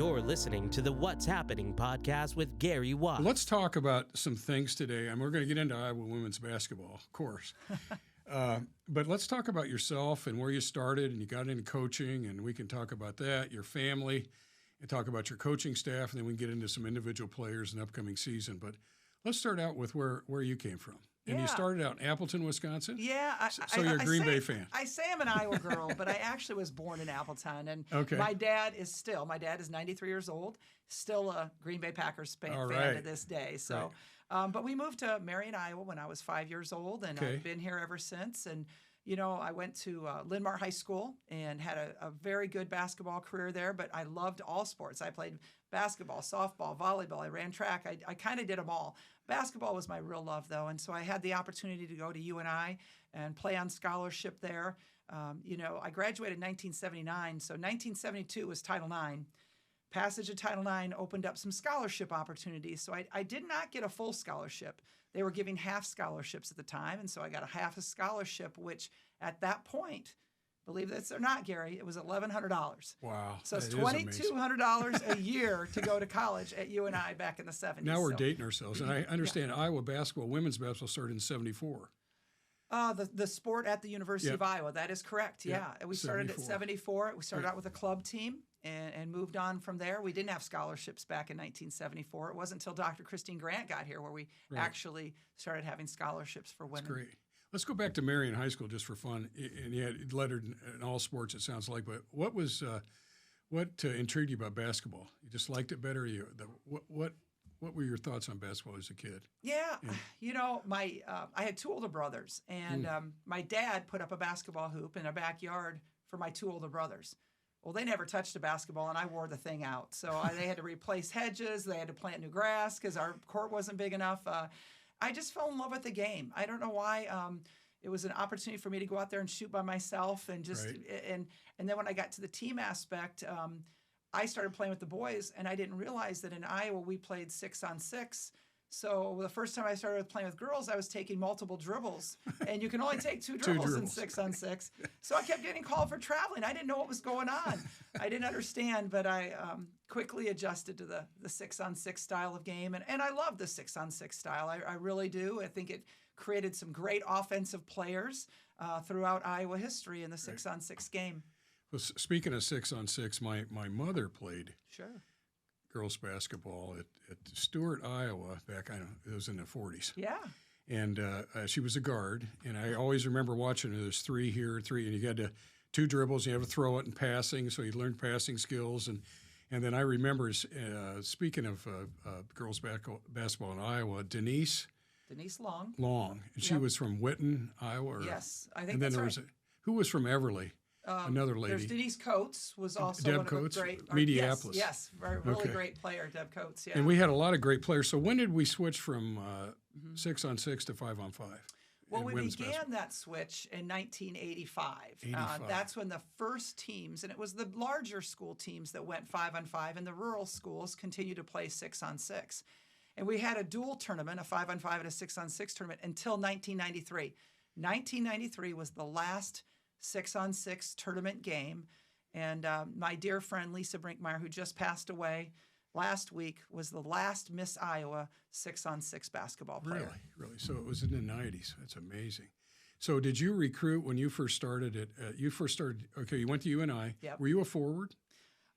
You're listening to the What's Happening podcast with Gary Watts. Let's talk about some things today. And we're going to get into Iowa women's basketball, of course. But let's talk about yourself and where you started and you got into coaching, and we can talk about that, your family, and talk about your coaching staff, and then we can get into some individual players in the upcoming season. But let's start out with where you came from. And you started out in Appleton, Wisconsin? Yeah. So you're a Green Bay fan. I say I'm an Iowa girl, but I actually was born in Appleton. And my dad is 93 years old, still a Green Bay Packers fan to this day. So, but we moved to Marion, Iowa when I was 5 years old, and I've been here ever since. And, you know, I went to Linn-Mar High School and had a very good basketball career there, but I loved all sports. I played basketball, softball, volleyball. I ran track. I kind of did them all. Basketball was my real love, though, and so I had the opportunity to go to UNI and play on scholarship there. You know, I graduated in 1979, so 1972 was Title IX. Passage of Title IX opened up some scholarship opportunities, so I did not get a full scholarship. They were giving half scholarships at the time, and so I got a half a scholarship, which at that point, believe this or not, Gary, it was $1,100. Wow. So it's $2,200 a year to go to college at UNI back in the 70s. Now we're dating ourselves. And I understand Iowa basketball, women's basketball started in 74. The sport at the University of Iowa, that is correct, yeah. We started at 74. We started out with a club team and moved on from there. We didn't have scholarships back in 1974. It wasn't until Dr. Christine Grant got here where we actually started having scholarships for women. That's great. Let's go back to Marion High School just for fun. And you had lettered in all sports, it sounds like. But what was what intrigued you about basketball? You just liked it better? What were your thoughts on basketball as a kid? Yeah, you know, I had two older brothers, and my dad put up a basketball hoop in a backyard for my two older brothers. Well, they never touched a basketball, and I wore the thing out. So they had to replace hedges. They had to plant new grass because our court wasn't big enough. I just fell in love with the game. I don't know why. It was an opportunity for me to go out there and shoot by myself, and just and then when I got to the team aspect, I started playing with the boys, and I didn't realize that in Iowa we played 6-on-6. So the first time I started playing with girls, I was taking multiple dribbles, and you can only take two dribbles in 6-on-6. So I kept getting called for traveling. I didn't know what was going on. I didn't understand, but I quickly adjusted to the 6-on-6 style of game, and I love the 6-on-6 style. I really do. I think it created some great offensive players throughout Iowa history in the 6-on-6 game. Well, speaking of 6-on-6, my mother played girls basketball at Stewart, Iowa, back, it was in the 40s. Yeah. And she was a guard, and I always remember watching her. There's three here, three, and you had to two dribbles, and you had to throw it and passing, so you learned passing skills. And then I remember, speaking of girls basketball in Iowa, Denise Long. And she was from Whitten, Iowa. Yes, I think and then that's there right. was who was from Everly? Another lady. There's Denise Coates, was also Deb one Coates, of a great Minneapolis. Yes, really great player, Deb Coates. Yeah. And we had a lot of great players. So when did we switch from 6-on-6 to 5-on-5? Well, we began that switch in 1985. That's when the first teams, and it was the larger school teams that went 5-on-5, and the rural schools continued to play 6-on-6. And we had a dual tournament, a 5-on-5 and a 6-on-6 tournament, until 1993. 1993 was the last 6-on-6 tournament game. And my dear friend Lisa Brinkmeyer, who just passed away last week, was the last Miss Iowa 6-on-6 basketball player. Really? So it was in the 90s. That's amazing. So did you recruit when you first started you went to UNI. Yep. Were you a forward?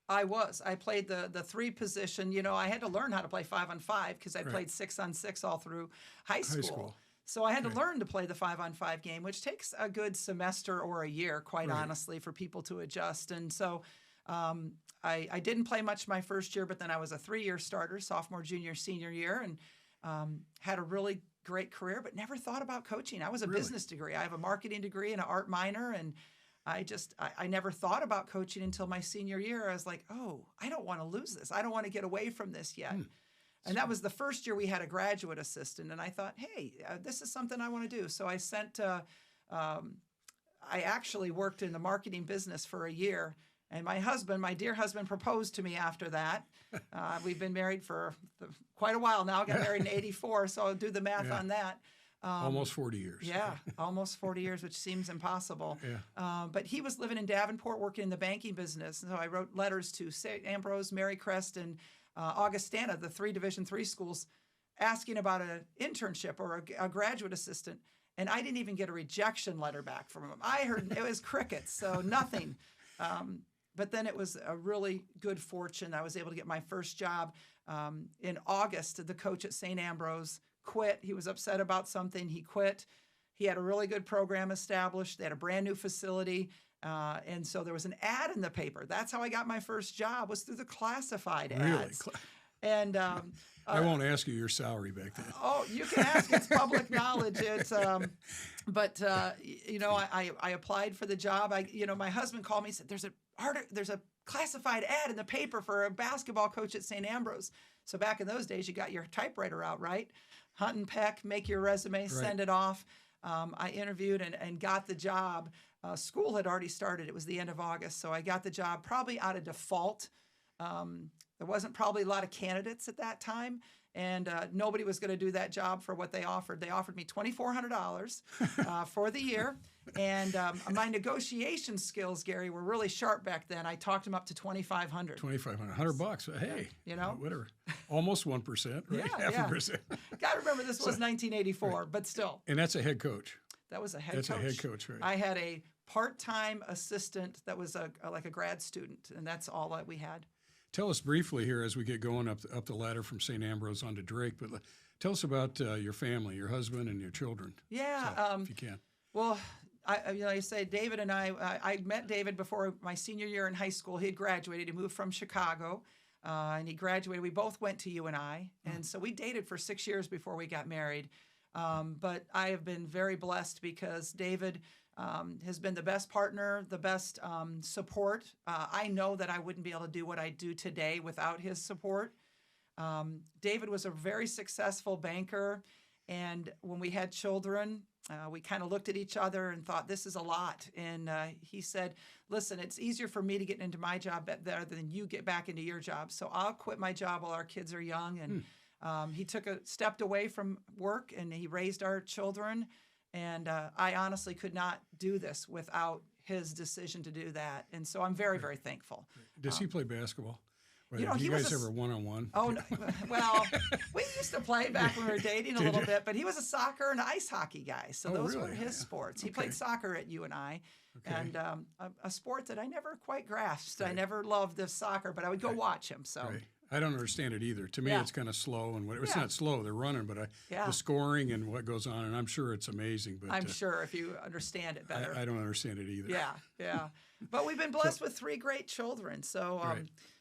I was. I played the three position. You know, I had to learn how to play 5-on-5 because I played 6-on-6 all through high school. So I had to learn to play the 5-on-5 game, which takes a good semester or a year, quite honestly, for people to adjust. And so I didn't play much my first year, but then I was a 3-year starter, sophomore, junior, senior year, and had a really great career, but never thought about coaching. I was a business degree. I have a marketing degree and an art minor, and I never thought about coaching until my senior year. I was like, oh, I don't want to lose this. I don't want to get away from this yet. And that was the first year we had a graduate assistant. And I thought, hey, this is something I want to do. So I I actually worked in the marketing business for a year. And my dear husband, proposed to me after that. We've been married for quite a while now. I got married in 84, so I'll do the math on that. Almost 40 years. Yeah, almost 40 years, which seems impossible. Yeah. But he was living in Davenport, working in the banking business. And so I wrote letters to St. Ambrose, Marycrest, and Augustana, the 3 Division III schools, asking about an internship or a graduate assistant. And I didn't even get a rejection letter back from him. I heard it was crickets, so nothing. But then it was a really good fortune. I was able to get my first job in August. The coach at St. Ambrose quit. He was upset about something. He quit. He had a really good program established. They had a brand new facility. And so there was an ad in the paper. That's how I got my first job, was through the classified ads. Really? And I won't ask you your salary back then. Oh, you can ask. It's public knowledge. It's, but you know, I applied for the job. My husband called me and said, there's a classified ad in the paper for a basketball coach at St. Ambrose. So back in those days, you got your typewriter out, right? Hunt and peck, make your resume, send it off. I interviewed and got the job. School had already started. It was the end of August. So I got the job probably out of default. There wasn't probably a lot of candidates at that time, and nobody was going to do that job for what they offered. They offered me $2,400 for the year, and my negotiation skills, Gary, were really sharp back then. I talked them up to $2,500. $2,500, $100. Hey, you know, whatever. Almost 1%, right? Yeah, Half a percent. Got to remember this was 1984, right. But still. And that's a head coach. That was a head coach. That's a head coach, right? I had a part-time assistant that was like a grad student, and that's all that we had. Tell us briefly here as we get going up the ladder from St. Ambrose on to Drake, but tell us about your family, your husband and your children. Yeah. If you can. Well, I say David and I met David before my senior year in high school. He had graduated. He moved from Chicago, and he graduated. We both went to UNI, and so we dated for 6 years before we got married. But I have been very blessed because David has been the best partner, the best support. I know that I wouldn't be able to do what I do today without his support. David was a very successful banker, and when we had children, we kind of looked at each other and thought, this is a lot. And he said, listen, it's easier for me to get into my job better than you get back into your job. So I'll quit my job while our kids are young. And he stepped away from work, and he raised our children. And I honestly could not do this without his decision to do that. And so I'm very, very thankful. Does he play basketball? Right. You know, you guys ever one-on-one? Oh, no. Well, we used to play back when we were dating a little bit, but he was a soccer and ice hockey guy. So those were his sports. He played soccer at UNI, and a sport that I never quite grasped. I never loved the soccer, but I would go watch him. So. Right. I don't understand it either. To me, it's kind of slow, and it's not slow. They're running, but the scoring and what goes on, and I'm sure it's amazing. But I'm sure if you understand it better. I don't understand it either. Yeah. But we've been blessed with 3 great children. So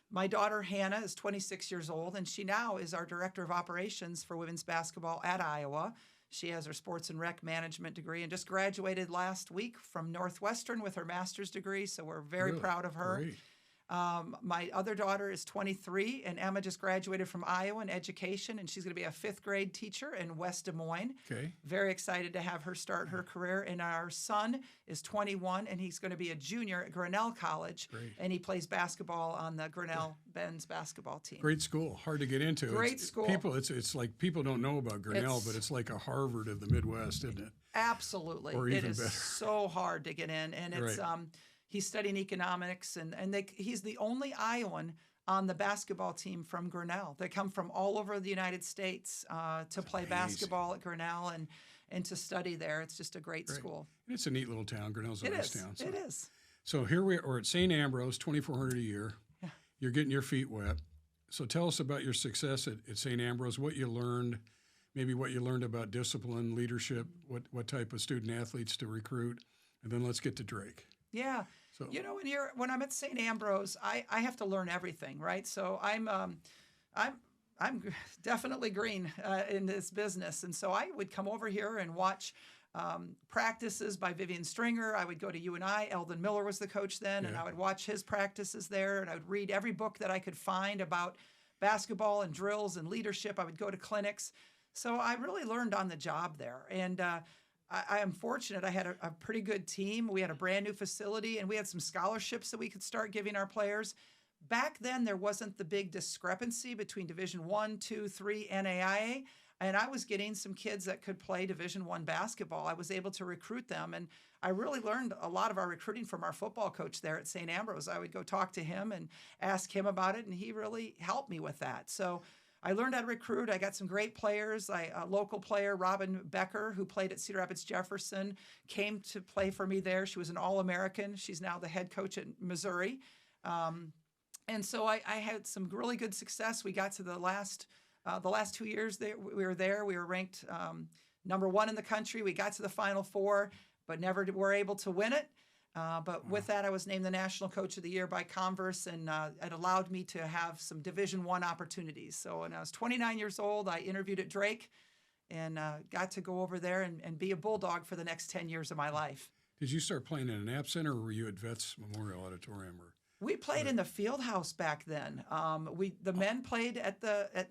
my daughter Hannah is 26 years old, and she now is our director of operations for women's basketball at Iowa. She has her sports and rec management degree and just graduated last week from Northwestern with her master's degree. So we're very proud of her. Great. My other daughter is 23, and Emma just graduated from Iowa in education, and she's going to be a 5th grade teacher in West Des Moines. Okay. Very excited to have her start her career. And our son is 21, and he's going to be a junior at Grinnell College. Great. And he plays basketball on the Grinnell Benz basketball team. Great school, hard to get into. Great school. It's like people don't know about Grinnell, but it's like a Harvard of the Midwest, isn't it? Absolutely. Or even better. So hard to get in, and it's he's studying economics, and he's the only Iowan on the basketball team from Grinnell. They come from all over the United States to play basketball at Grinnell and to study there. It's just a great school. And it's a neat little town. Grinnell's a nice town. It is. So here we're at St. Ambrose, $2,400 a year. Yeah. You're getting your feet wet. So tell us about your success at St. Ambrose, what you learned, maybe what you learned about discipline, leadership, what type of student athletes to recruit, and then let's get to Drake. Yeah. So, you know, when I'm at St. Ambrose, I have to learn everything, right? So I'm definitely green in this business, and so I would come over here and watch practices by Vivian Stringer. I would go to UNI. Eldon Miller was the coach then, and I would watch his practices there, and I would read every book that I could find about basketball and drills and leadership. I would go to clinics. So I really learned on the job there, and I am fortunate. I had a pretty good team. We had a brand new facility, and we had some scholarships that we could start giving our players. Back then, there wasn't the big discrepancy between Division I, II, III, NAIA. And I was getting some kids that could play Division I basketball. I was able to recruit them. And I really learned a lot of our recruiting from our football coach there at St. Ambrose. I would go talk to him and ask him about it, and he really helped me with that. So I learned how to recruit. I got some great players. A local player, Robin Becker, who played at Cedar Rapids Jefferson, came to play for me there. She was an All-American. She's now the head coach at Missouri. And so I had some really good success. We got to the last 2 years there. We were there. We were ranked number 1 in the country. We got to the Final Four, but never were able to win it. But with that, I was named the National Coach of the Year by Converse, and it allowed me to have some Division I opportunities. So when I was 29 years old, I interviewed at Drake and got to go over there and be a Bulldog for the next 10 years of my life. Did you start playing in an app center, or were you at Vets Memorial Auditorium? We played in the field house back then. The men played at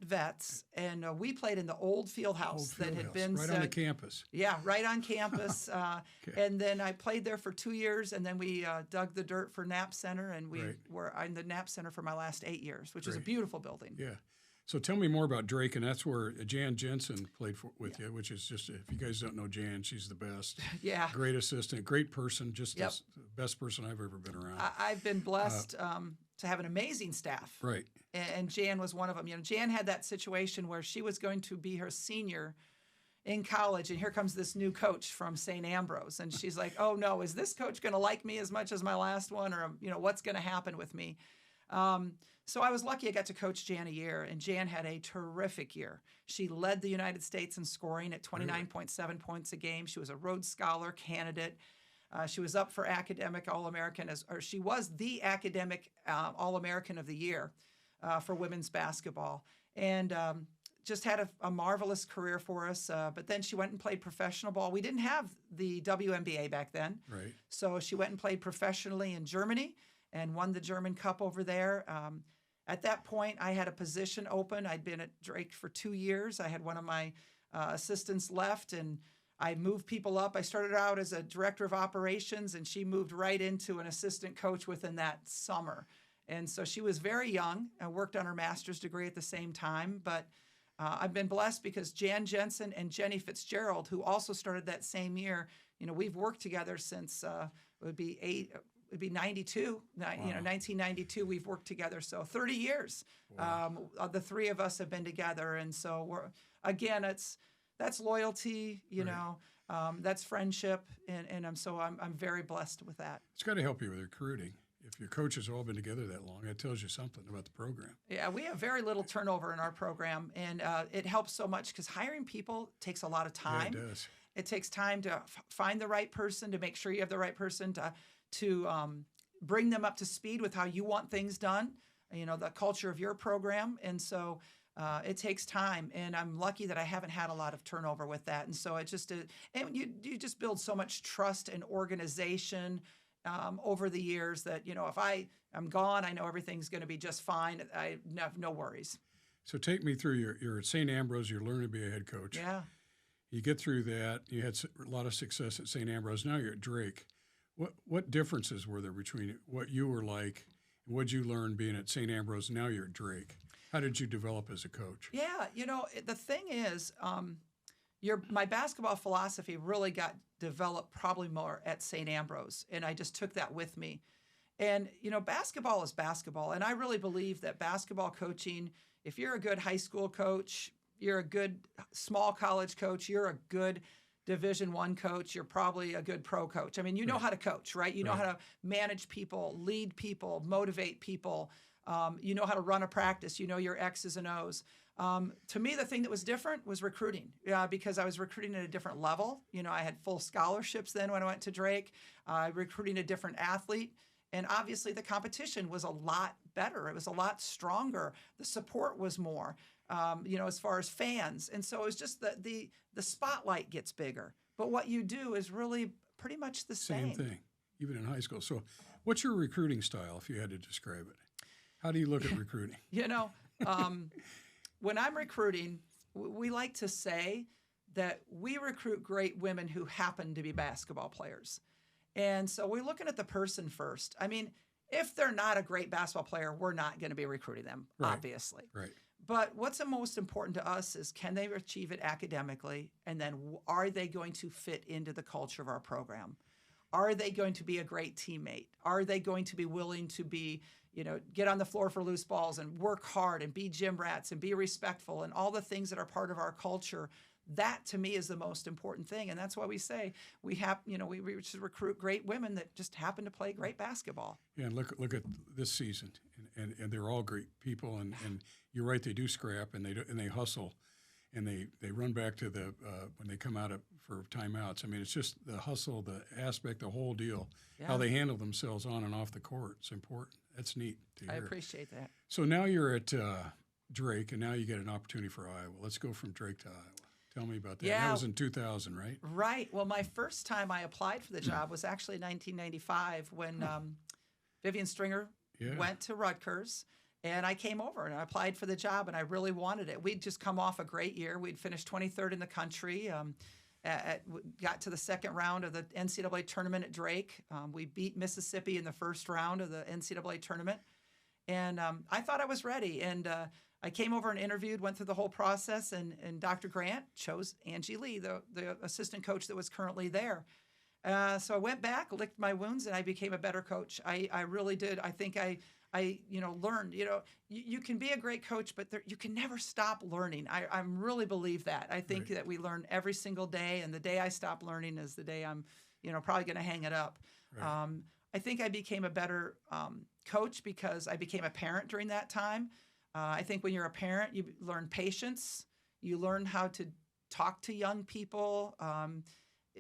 Vets, and we played in the old field house that had been right on the campus. Yeah, right on campus. Okay. And then I played there for 2 years, and then we dug the dirt for Knapp Center, and we were in the Knapp Center for my last 8 years, which is a beautiful building. Yeah. So tell me more about Drake, and that's where Jan Jensen played with you, which is just, if you guys don't know Jan, she's the best. Yeah. Great assistant, great person, just the best person I've ever been around. I've been blessed to have an amazing staff. Right. And Jan was one of them. You know, Jan had that situation where she was going to be her senior in college, and here comes this new coach from St. Ambrose, and she's like, "Oh no, is this coach going to like me as much as my last one, or what's going to happen with me?" So I was lucky I got to coach Jan a year, and Jan had a terrific year. She led the United States in scoring at 29.7 points a game. She was a Rhodes Scholar candidate. She was up for Academic All-American, or she was the Academic All-American of the Year for women's basketball. And just had a marvelous career for us. But then she went and played professional ball. We didn't have the WNBA back then. Right. So she went and played professionally in Germany and won the German Cup over there. At that point, I had a position open. I'd been at Drake for 2 years. I had one of my assistants left, and I moved people up. I started out as a director of operations, and she moved right into an assistant coach within that summer. And so she was very young and worked on her master's degree at the same time. But I've been blessed because Jan Jensen and Jenny Fitzgerald, who also started that same year, we've worked together since it would be 92, 1992. We've worked together, so 30 years. Wow. The three of us have been together, and so that's loyalty, that's friendship, and I'm very blessed with that. It's got to help you with recruiting. If your coaches have all been together that long, that tells you something about the program. Yeah, we have very little turnover in our program, and it helps so much because hiring people takes a lot of time. Yeah, it does. It takes time to find the right person, to make sure you have the right person, to bring them up to speed with how you want things done, the culture of your program. And so it takes time, and I'm lucky that I haven't had a lot of turnover with that. And so it just and you just build so much trust and organization over the years that, if I'm gone, I know everything's going to be just fine. I have no worries. So take me through, you're at St. Ambrose, you're learning to be a head coach. Yeah. You get through that. You had a lot of success at St. Ambrose. Now you're at Drake. What differences were there between what you were like and what you learned being at St. Ambrose? Now you're at Drake. How did you develop as a coach? Yeah, the thing is, my basketball philosophy really got developed probably more at St. Ambrose, and I just took that with me. And, basketball is basketball, and I really believe that basketball coaching, if you're a good high school coach, you're a good small college coach, you're a good Division I coach, you're probably a good pro coach. I mean, you know how to coach, right? You know how to manage people, lead people, motivate people. You know how to run a practice. You know your X's and O's. To me, the thing that was different was recruiting, because I was recruiting at a different level. I had full scholarships then when I went to Drake, recruiting a different athlete. And obviously the competition was a lot better. It was a lot stronger. The support was more, as far as fans. And so it was just the spotlight gets bigger. But what you do is really pretty much the same. Same thing, even in high school. So what's your recruiting style, if you had to describe it? How do you look at recruiting? When I'm recruiting, we like to say that we recruit great women who happen to be basketball players. And so we're looking at the person first. I mean, if they're not a great basketball player, we're not going to be recruiting them, obviously. Right. But what's the most important to us is, can they achieve it academically? And then are they going to fit into the culture of our program? Are they going to be a great teammate? Are they going to be willing to be, get on the floor for loose balls and work hard and be gym rats and be respectful and all the things that are part of our culture? That to me is the most important thing. And that's why we say we have, we recruit great women that just happen to play great basketball. Yeah, and look at this season, and they're all great people, and you're right, they do scrap and they hustle, and they run back to the when they come out for timeouts. I mean, it's just the hustle, the aspect, the whole deal, how they handle themselves on and off the court. It's important. That's neat to hear. I appreciate that. So now you're at Drake, and now you get an opportunity for Iowa. Let's go from Drake to Iowa. Tell me about that. Yeah. That was in 2000, right? Right. Well, my first time I applied for the job was actually 1995 when Vivian Stringer went to Rutgers, and I came over and I applied for the job, and I really wanted it. We'd just come off a great year. We'd finished 23rd in the country, got to the second round of the NCAA tournament at Drake. We beat Mississippi in the first round of the NCAA tournament, and I thought I was ready. And I came over and interviewed, went through the whole process, and Dr. Grant chose Angie Lee, the assistant coach that was currently there. So I went back, licked my wounds, and I became a better coach. I really did. I think I learned. You can be a great coach, but you can never stop learning. I really believe that. I think that we learn every single day, and the day I stop learning is the day I'm, probably going to hang it up. Right. I think I became a better coach because I became a parent during that time. I think when you're a parent, you learn patience. You learn how to talk to young people.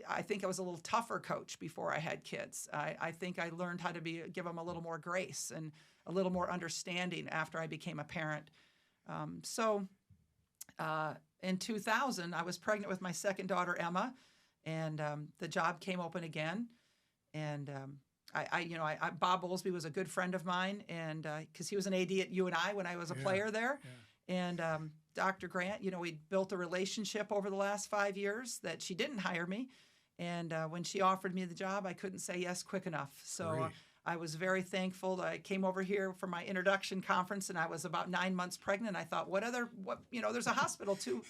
I think I was a little tougher coach before I had kids. I think I learned how to give them a little more grace and a little more understanding after I became a parent. So in 2000, I was pregnant with my second daughter, Emma, and the job came open again. And Bob Bowlesby was a good friend of mine, and because he was an AD at UNI when I was a player there. Yeah. And Dr. Grant, we built a relationship over the last 5 years that she didn't hire me. And when she offered me the job, I couldn't say yes quick enough. So I was very thankful. I came over here for my introduction conference, and I was about 9 months pregnant. I thought, there's a hospital two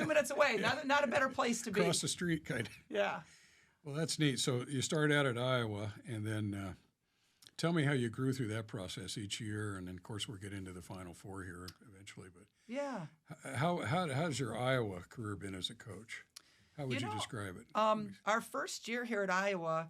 minutes away. Not a better place to be. Across the street, kind of. Yeah. Well, that's neat. So you started out at Iowa, and then tell me how you grew through that process each year, and then, of course, we'll get into the Final Four here eventually. But yeah, how's your Iowa career been as a coach? How would you describe it? Our first year here at Iowa,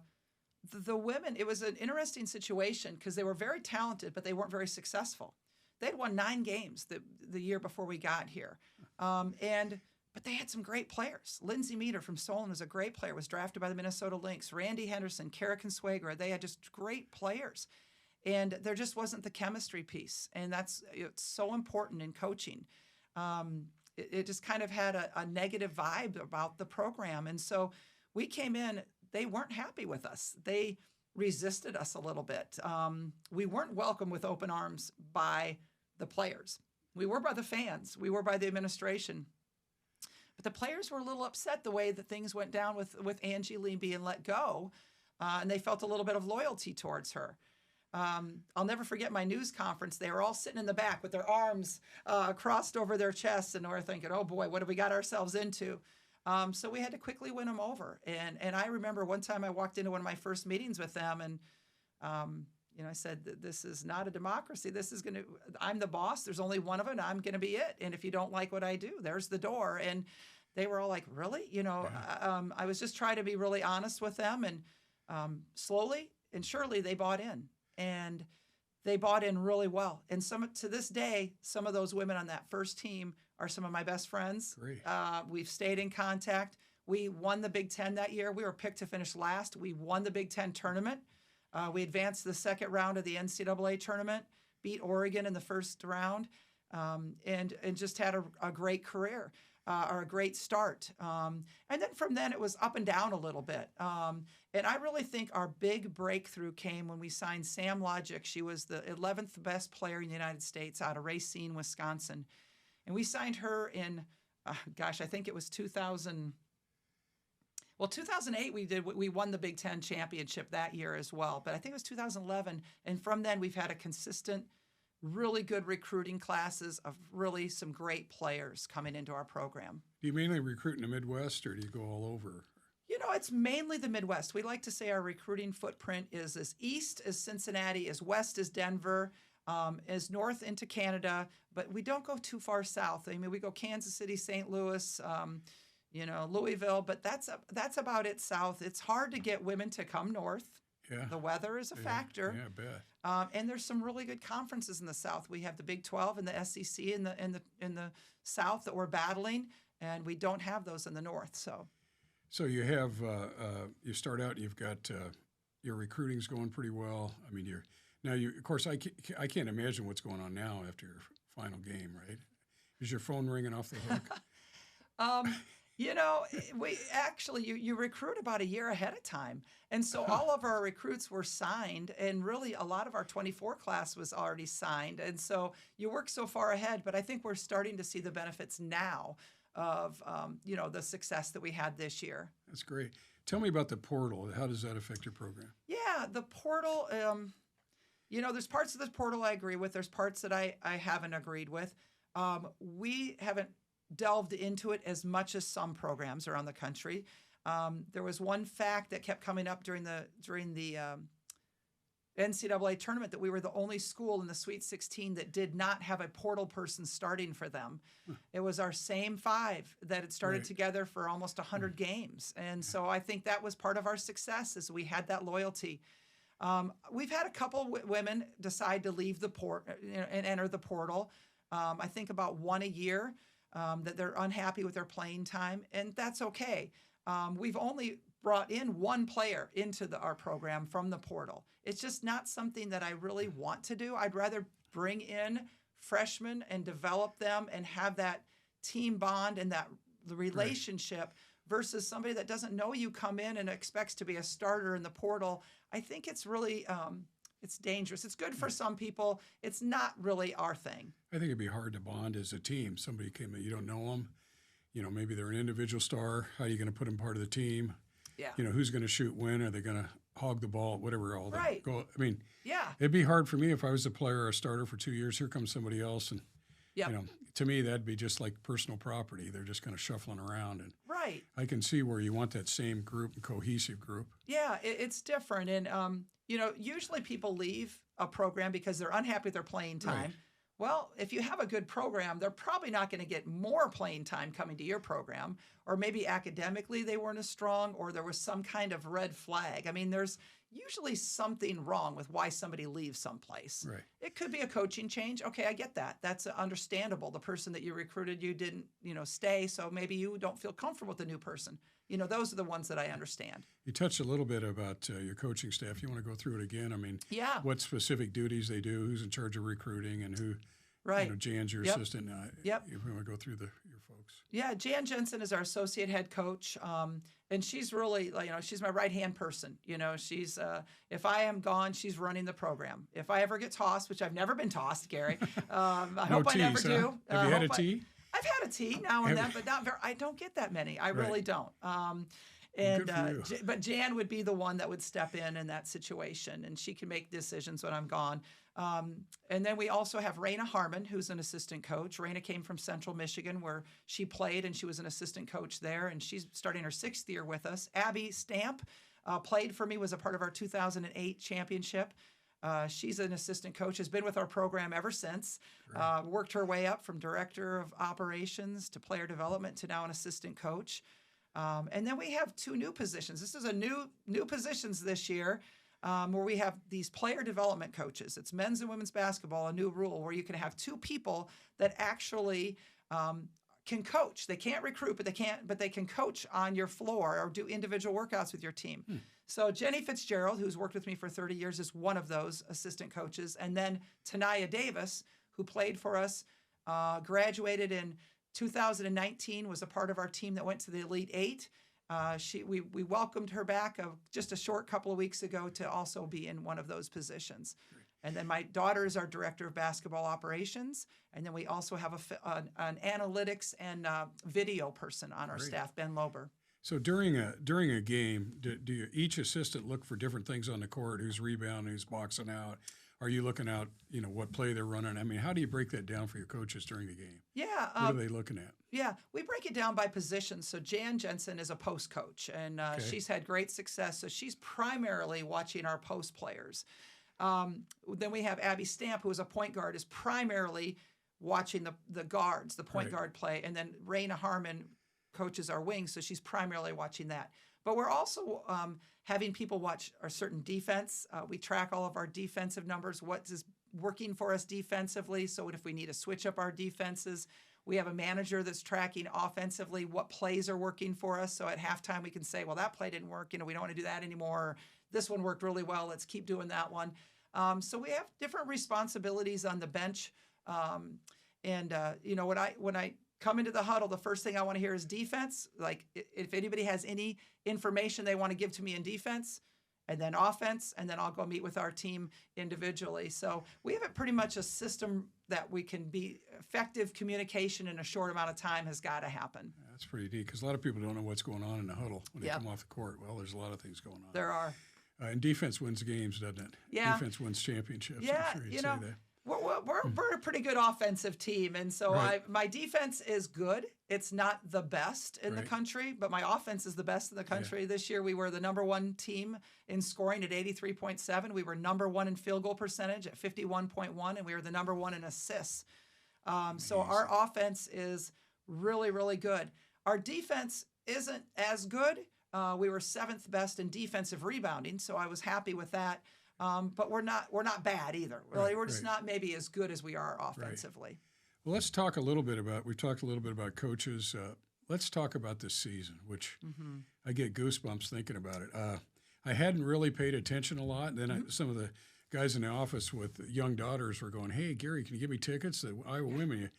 the women, it was an interesting situation because they were very talented, but they weren't very successful. They had won 9 games the year before we got here, but they had some great players. Lindsay Meter from Solon was a great player, was drafted by the Minnesota Lynx. Randy Henderson, Kara Consuegra, they had just great players. And there just wasn't the chemistry piece. And it's so important in coaching. It just kind of had a negative vibe about the program. And so we came in, they weren't happy with us. They resisted us a little bit. We weren't welcomed with open arms by the players. We were by the fans. We were by the administration. But the players were a little upset the way that things went down with Angie Lee being let go, and they felt a little bit of loyalty towards her. I'll never forget my news conference. They were all sitting in the back with their arms crossed over their chests, and we're thinking, oh boy, what have we got ourselves into? So we had to quickly win them over. And I remember one time I walked into one of my first meetings with them, and I said, this is not a democracy. I'm the boss. There's only one of them. I'm going to be it. And if you don't like what I do, there's the door. And they were all like, really? I was just trying to be really honest with them. And slowly and surely they bought in. And they bought in really well. And to this day, some of those women on that first team are some of my best friends. Great. We've stayed in contact. We won the Big Ten that year. We were picked to finish last. We won the Big Ten tournament. We advanced to the second round of the NCAA tournament, beat Oregon in the first round, and just had a great career, or a great start. And then from then it was up and down a little bit. And I really think our big breakthrough came when we signed Sam Logic. She was the 11th best player in the United States out of Racine, Wisconsin. And we signed her in, I think it was 2000. Well, 2008 we won the Big Ten championship that year as well. But I think it was 2011. And from then we've had a consistent really good recruiting classes of really some great players coming into our program. Do you mainly recruit in the Midwest, or do you go all over? You know, it's mainly the Midwest. We like to say our recruiting footprint is as east as Cincinnati, as west as Denver, as north into Canada, but we don't go too far south. I mean, we go Kansas City, St. Louis, Louisville, but that's about it south. It's hard to get women to come north. Yeah. The weather is a factor. Yeah, I bet. And there's some really good conferences in the South. We have the Big 12 and the SEC in the South that we're battling, and we don't have those in the North. So you have you start out. You've got your recruiting's going pretty well. I mean, of course, I can't imagine what's going on now after your final game, right? Is your phone ringing off the hook? We actually, you recruit about a year ahead of time. And so all of our recruits were signed, and really a lot of our 24 class was already signed. And so you work so far ahead, but I think we're starting to see the benefits now of, the success that we had this year. That's great. Tell me about the portal. How does that affect your program? Yeah, the portal, there's parts of the portal I agree with. There's parts that I haven't agreed with. We haven't delved into it as much as some programs around the country. There was one fact that kept coming up during the NCAA tournament, that we were the only school in the Sweet 16 that did not have a portal person starting for them. It was our same five that had started together for almost 100 games. And so I think that was part of our success, is we had that loyalty. We've had a couple women decide to leave the and enter the portal. I think about one a year. That they're unhappy with their playing time, and that's okay. We've only brought in one player into our program from the portal. It's just not something that I really want to do. I'd rather bring in freshmen and develop them and have that team bond and the relationship versus somebody that doesn't know you come in and expects to be a starter in the portal. I think it's really it's dangerous. It's good for some people. It's not really our thing. I think it'd be hard to bond as a team. Somebody came in, you don't know them. Maybe they're an individual star. How are you going to put them part of the team? Yeah. Who's going to shoot when? Are they going to hog the ball? Whatever. All that. Go. I mean, yeah. It'd be hard for me if I was a player or a starter for 2 years. Here comes somebody else, and to me that'd be just like personal property. They're just kind of shuffling around, and I can see where you want that same group, cohesive group. Yeah, it's different, and usually people leave a program because they're unhappy with their playing time. Right. Well, if you have a good program, they're probably not going to get more playing time coming to your program, or maybe academically they weren't as strong, or there was some kind of red flag. I mean, there's usually something wrong with why somebody leaves someplace. Right. It could be a coaching change. Okay, I get that. That's understandable. The person that you recruited, you didn't, stay, so maybe you don't feel comfortable with the new person. Those are the ones that I understand. You touched a little bit about your coaching staff. You want to go through it again? I mean, what specific duties they do, who's in charge of recruiting, and who, Jan's your assistant. You want to go through your folks? Yeah, Jan Jensen is our associate head coach, and she's really, she's my right-hand person. She's, if I am gone, she's running the program. If I ever get tossed, which I've never been tossed, Gary, I hope I never do. Have you had a tea? I've had a tea now and then, but not very. I don't get that many. I really don't. But Jan would be the one that would step in that situation, and she can make decisions when I'm gone. And then we also have Raina Harmon, who's an assistant coach. Raina came from Central Michigan, where she played, and she was an assistant coach there, and she's starting her 6th year with us. Abby Stamp played for me, was a part of our 2008 championship. She's an assistant coach, has been with our program ever since, worked her way up from director of operations to player development to now an assistant coach. And then we have 2 new positions. This is a new positions this year, where we have these player development coaches. It's men's and women's basketball, a new rule where you can have 2 people that actually can coach. They can't recruit, but they can coach on your floor or do individual workouts with your team. So Jenny Fitzgerald, who's worked with me for 30 years, is one of those assistant coaches. And then Tanaya Davis, who played for us, graduated in 2019, was a part of our team that went to the Elite 8. We welcomed her back just a short couple of weeks ago to also be in one of those positions. And then my daughter is our director of basketball operations. And then we also have an analytics and video person on our staff, Ben Lober. So during a game, do each assistant look for different things on the court? Who's rebounding, who's boxing out, are you looking out, what play they're running? I mean, how do you break that down for your coaches during the game? Yeah. What are they looking at? Yeah, we break it down by position. So Jan Jensen is a post coach, and she's had great success. So she's primarily watching our post players. Then we have Abby Stamp, who is a point guard, is primarily watching the guards, the point guard play. And then Raina Harmon coaches our wings, so she's primarily watching that. But we're also having people watch our certain defense. We track all of our defensive numbers, what is working for us defensively. So if we need to switch up our defenses, we have a manager that's tracking offensively what plays are working for us. So at halftime, we can say, well, that play didn't work. We don't want to do that anymore. This one worked really well. Let's keep doing that one. So we have different responsibilities on the bench. When I come into the huddle, the first thing I want to hear is defense. Like if anybody has any information they want to give to me in defense, and then offense, and then I'll go meet with our team individually. So we have pretty much a system that we can be effective. Communication in a short amount of time has got to happen. Yeah, that's pretty neat because a lot of people don't know what's going on in the huddle when they come off the court. Well, there's a lot of things going on. There are. And defense wins games, doesn't it? Yeah. Defense wins championships. Yeah, I'm sure you'd say that. We're a pretty good offensive team, and so my defense is good. It's not the best in the country, but my offense is the best in the country. This year we were the number one team in scoring at 83.7. We were number one in field goal percentage at 51.1, and we were the number one in assists. So our offense is really, really good. Our defense isn't as good. We were seventh best in defensive rebounding, so I was happy with that. But we're not bad either. We're just not maybe as good as we are offensively. Well, let's talk a little bit about. We've talked a little bit about coaches. Let's talk about this season, which I get goosebumps thinking about it. I hadn't really paid attention a lot. And then some of the guys in the office with young daughters were going, "Hey, Gary, can you give me tickets to Iowa women?"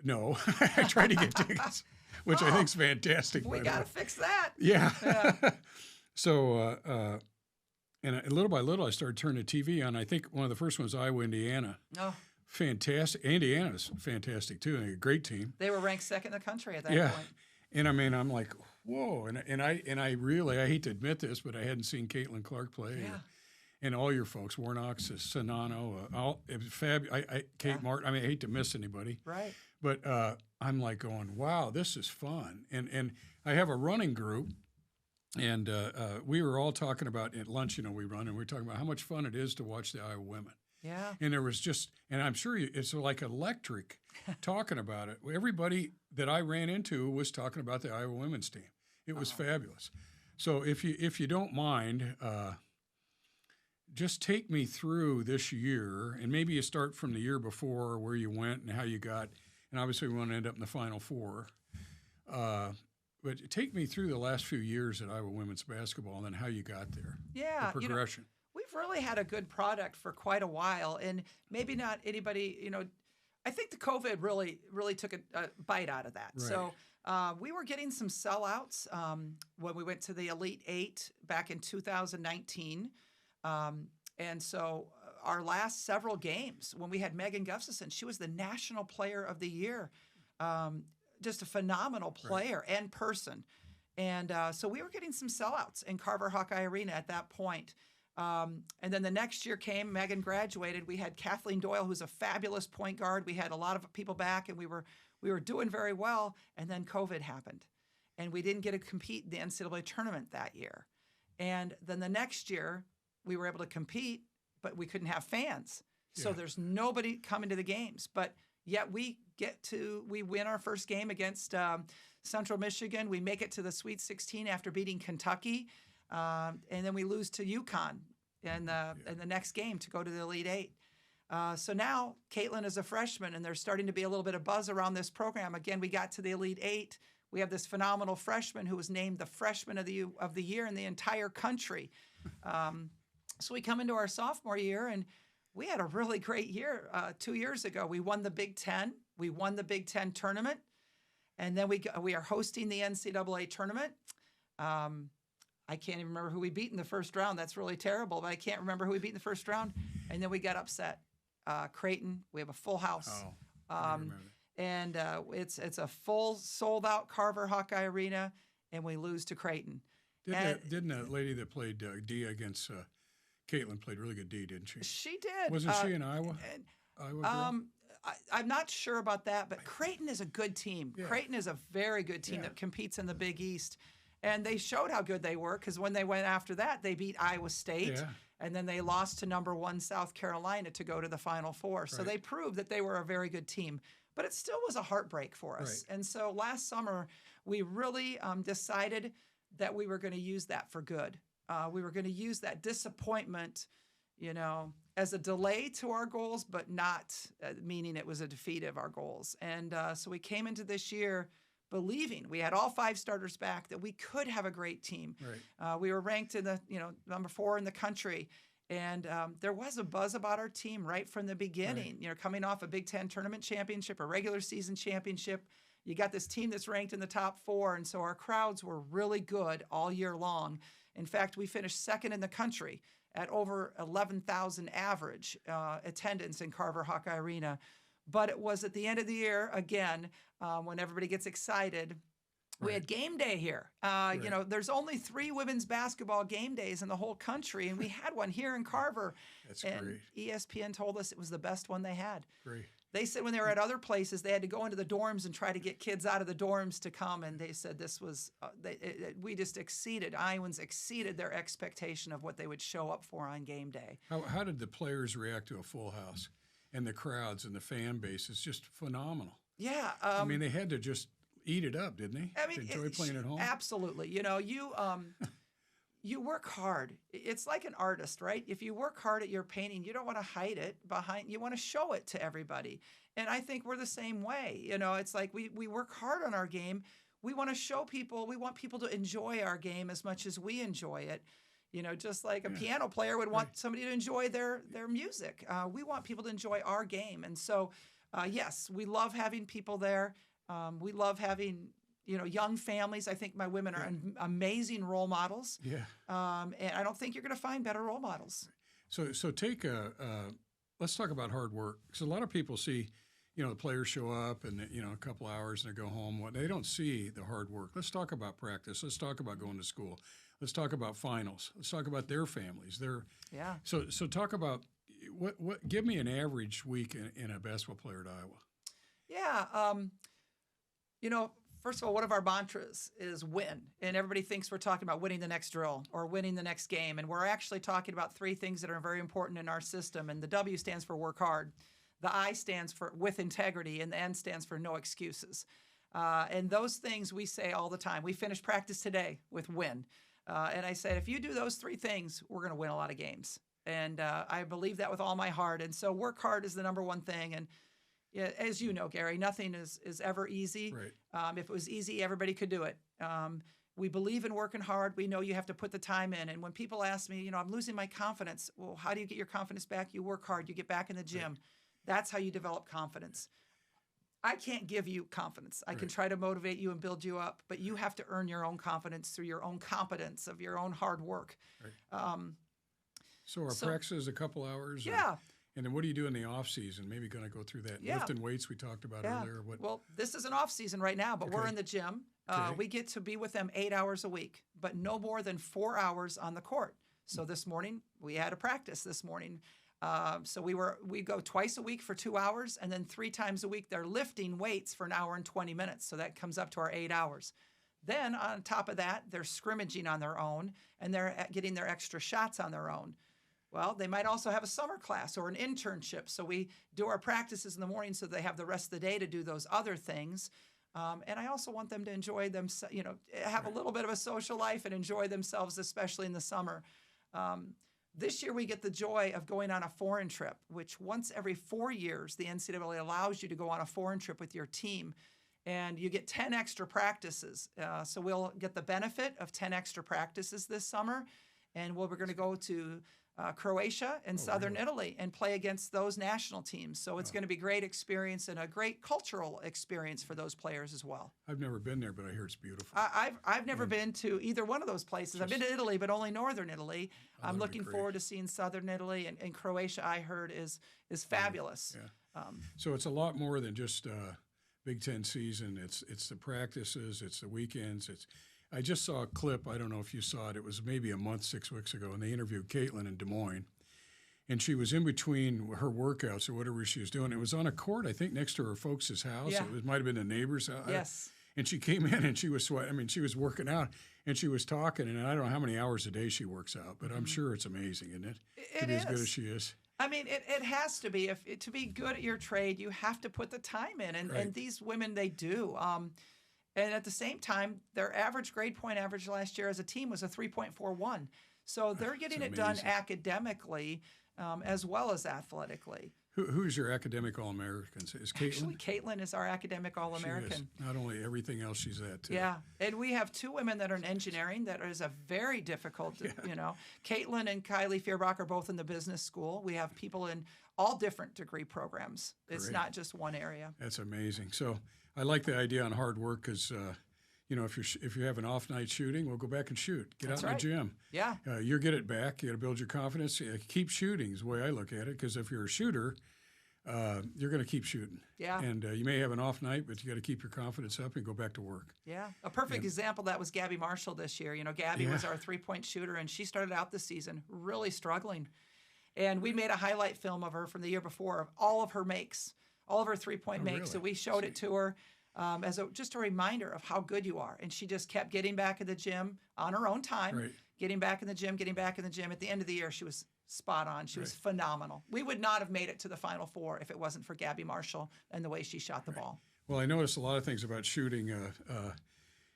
No, I tried to get tickets, which I think is fantastic. We got to fix that. Yeah. So. And little by little, I started turning the TV on. I think one of the first ones was Iowa, Indiana. Oh. Fantastic. Indiana's fantastic, too. And a great team. They were ranked second in the country at that point. And, I mean, I'm like, whoa. And I really, I hate to admit this, but I hadn't seen Caitlin Clark play. Yeah. And all your folks, Warnock's, Sonano, it was fabulous. Kate Martin. I mean, I hate to miss anybody. Right. But I'm like going, wow, this is fun. And I have a running group. And we were all talking about at lunch, we run, and we were talking about how much fun it is to watch the Iowa women. Yeah. And there was and I'm sure it's like electric talking about it. Everybody that I ran into was talking about the Iowa women's team. It was fabulous. So if you don't mind, just take me through this year, and maybe you start from the year before, where you went and how you got, and obviously we want to end up in the Final Four. But take me through the last few years at Iowa women's basketball and then how you got there. Yeah. The progression. We've really had a good product for quite a while, and maybe not anybody, I think the COVID really took a bite out of that. Right. So we were getting some sellouts when we went to the Elite Eight back in 2019. And so our last several games, when we had Megan Gustafson, she was the National Player of the Year. Just a phenomenal player and person. And so we were getting some sellouts in Carver Hawkeye Arena at that point. And then the next year came, Megan graduated. We had Kathleen Doyle, who's a fabulous point guard. We had a lot of people back, and we were doing very well. And then COVID happened, and we didn't get to compete in the NCAA tournament that year. And then the next year, we were able to compete, but we couldn't have fans. Yeah. So there's nobody coming to the games. But yet we win our first game against Central Michigan. We make it to the Sweet 16 after beating Kentucky. And then we lose to UConn in the next game to go to the Elite Eight. So now Caitlin is a freshman, and there's starting to be a little bit of buzz around this program. Again, we got to the Elite Eight. We have this phenomenal freshman who was named the freshman of the year in the entire country. So we come into our sophomore year, and we had a really great year 2 years ago. We won the Big Ten. We won the Big Ten tournament. And then we are hosting the NCAA tournament. I can't even remember who we beat in the first round. That's really terrible, but I can't remember who we beat in the first round. And then we got upset. Creighton, we have a full house. I remember that. And it's a full sold-out Carver Hawkeye Arena, and we lose to Creighton. Didn't that lady that played Dia against Caitlin played really good D, didn't she? She did. Wasn't she in Iowa? Iowa girl? I'm not sure about that, but Creighton is a good team. Yeah. Creighton is a very good team that competes in the Big East. And they showed how good they were because when they went after that, they beat Iowa State. Yeah. And then they lost to number 1 South Carolina to go to the Final Four. So they proved that they were a very good team. But it still was a heartbreak for us. Right. And so last summer, we really decided that we were going to use that for good. We were going to use that disappointment, as a delay to our goals, but not meaning it was a defeat of our goals. And so we came into this year believing we had all 5 starters back, that we could have a great team. Right. We were ranked in the, number 4 in the country. And there was a buzz about our team right from the beginning. Right. Coming off a Big Ten tournament championship, a regular season championship, you got this team that's ranked in the top 4. And so our crowds were really good all year long. In fact, we finished 2nd in the country at over 11,000 average attendance in Carver Hawkeye Arena. But it was at the end of the year, again, when everybody gets excited, we had game day here. There's only 3 women's basketball game days in the whole country, and we had one here in Carver. That's and great. ESPN told us it was the best one they had. Great. They said when they were at other places, they had to go into the dorms and try to get kids out of the dorms to come, and they said this was, we just Iowans exceeded their expectation of what they would show up for on game day. How did the players react to a full house? And the crowds and the fan base is just phenomenal. Yeah. I mean, they had to just eat it up, didn't they? I mean, to enjoy playing at home? Absolutely. You work hard. It's like an artist, right? If you work hard at your painting, you don't want to hide it behind, you want to show it to everybody. And I think we're the same way. It's like we work hard on our game. We want to show people, we want people to enjoy our game as much as we enjoy it. Just like a piano player would want somebody to enjoy their music. We want people to enjoy our game. And so, yes, we love having people there. We love having young families. I think my women are amazing role models. Yeah. And I don't think you're going to find better role models. So take let's talk about hard work. Because a lot of people see, the players show up and, a couple hours and they go home. They don't see the hard work. Let's talk about practice. Let's talk about going to school. Let's talk about finals. Let's talk about their families. So talk about what. Give me an average week in a basketball player at Iowa. Yeah. First of all, one of our mantras is win. And everybody thinks we're talking about winning the next drill or winning the next game. And we're actually talking about 3 things that are very important in our system. And the W stands for work hard. The I stands for with integrity. And the N stands for no excuses. And those things we say all the time. We finished practice today with win. And I said, if you do those 3 things, we're going to win a lot of games. And I believe that with all my heart. And so work hard is the number 1 thing. And yeah, as you know, Gary, nothing is ever easy. Right. If it was easy, everybody could do it. We believe in working hard. We know you have to put the time in. And when people ask me, I'm losing my confidence. Well, how do you get your confidence back? You work hard. You get back in the gym. Right. That's how you develop confidence. I can't give you confidence. I can try to motivate you and build you up, but you have to earn your own confidence through your own competence of your own hard work. Right. So practice is a couple hours? Yeah. And then what do you do in the off season? Maybe going to go through that. Yeah. Lifting weights we talked about earlier. Well, this is an off season right now, but we're in the gym. We get to be with them 8 hours a week, but no more than 4 hours on the court. So this morning we had a practice this morning. So we go twice a week for 2 hours, and then 3 times a week they're lifting weights for an hour and 20 minutes. So that comes up to our 8 hours. Then on top of that, they're scrimmaging on their own, and they're getting their extra shots on their own. Well, they might also have a summer class or an internship. So we do our practices in the morning so they have the rest of the day to do those other things. And I also want them to enjoy them, have a little bit of a social life and enjoy themselves, especially in the summer. This year we get the joy of going on a foreign trip, which once every 4 years, the NCAA allows you to go on a foreign trip with your team. And you get 10 extra practices. So we'll get the benefit of 10 extra practices this summer. And we're going to go to Croatia and southern Italy and play against those national teams. So it's going to be a great experience and a great cultural experience for those players as well. I've never been there, but I hear it's beautiful. I've never been to either one of those places. I've been to Italy, but only northern Italy. I'm looking forward to seeing southern Italy, and Croatia, I heard, is fabulous. Yeah. So it's a lot more than just Big Ten season. It's the practices, it's the weekends. I just saw a clip. I don't know if you saw it. It was maybe a month, 6 weeks ago, and they interviewed Caitlin in Des Moines. And she was in between her workouts or whatever she was doing. It was on a court, I think, next to her folks' house. Yeah. It might have been a neighbor's house. Yes. And she came in and she was sweating. I mean, she was working out and she was talking. And I don't know how many hours a day she works out, but I'm sure it's amazing, isn't it? To be as good as she is. I mean, it has to be. To be good at your trade, you have to put the time in. And these women, they do. And at the same time, their average grade point average last year as a team was a 3.41. So they're getting it done academically as well as athletically. Who's your academic All-Americans? Is Caitlin? Actually, Caitlin is our academic All-American. She is. Not only everything else she's at, too. Yeah, and we have two women that are in engineering that is a very difficult, Caitlin and Kylie Fierbach are both in the business school. We have people in all different degree programs. It's not just one area. That's amazing. So I like the idea on hard work because, if you have an off night shooting, we'll go back and shoot. Get out in the gym. Yeah. You'll get it back. You got to build your confidence. Keep shooting is the way I look at it because if you're a shooter, you're going to keep shooting. Yeah. And you may have an off night, but you got to keep your confidence up and go back to work. Yeah. A perfect example of that was Gabby Marshall this year. Gabby was our three-point shooter, and she started out this season really struggling. And we made a highlight film of her from the year before of all of her makes, all of her three-point makes. Really? So we showed it to her. As just a reminder of how good you are. And she just kept getting back in the gym on her own time, getting back in the gym. At the end of the year, she was spot on. She was phenomenal. We would not have made it to the Final Four if it wasn't for Gabby Marshall and the way she shot the ball. Well, I noticed a lot of things about shooting.